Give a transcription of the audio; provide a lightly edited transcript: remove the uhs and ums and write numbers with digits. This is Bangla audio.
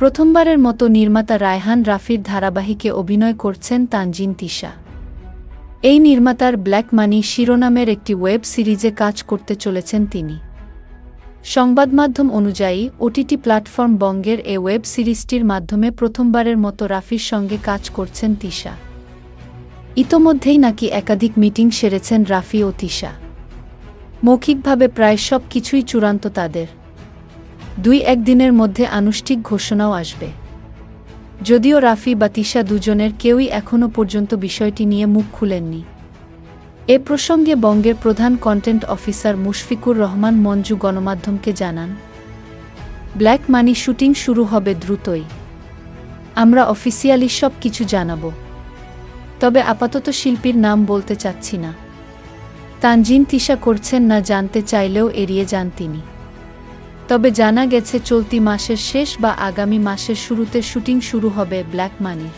প্রথমবারের মতো নির্মাতা রায়হান রাফির ধারাবাহিকে অভিনয় করছেন তানজিন তিশা। এই নির্মাতার ব্ল্যাক মানি শিরোনামের একটি ওয়েব সিরিজে কাজ করতে চলেছেন তিনি। সংবাদমাধ্যম অনুযায়ী ওটিটি প্ল্যাটফর্ম বঙ্গের এ ওয়েব সিরিজটির মাধ্যমে প্রথমবারের মতো রাফির সঙ্গে কাজ করছেন তিশা। ইতোমধ্যেই নাকি একাধিক মিটিং সেরেছেন রাফি ও তিশা। মৌখিকভাবে প্রায় সব কিছুই চূড়ান্ত তাদের। 2-1 দিনের মধ্যে আনুষ্ঠানিক ঘোষণাও আসবে। যদিও রাফি বা তিশা দুজনের কেউই এখনও পর্যন্ত বিষয়টি নিয়ে মুখ খুলেননি। এ প্রসঙ্গে বঙ্গের প্রধান কন্টেন্ট অফিসার মুশফিকুর রহমান মঞ্জু গণমাধ্যমকে জানান, ব্ল্যাক মানি শুটিং শুরু হবে দ্রুতই। আমরা অফিসিয়ালি সব কিছু জানাব, তবে আপাতত শিল্পীর নাম বলতে চাচ্ছি না। তানজিন তিশা করছেন না জানতে চাইলেও এড়িয়ে যান তিনি। তবে জানা গেছে চলতি মাসের শেষ বা আগামী মাসের শুরুতে শুটিং শুরু হবে ব্ল্যাক মানির।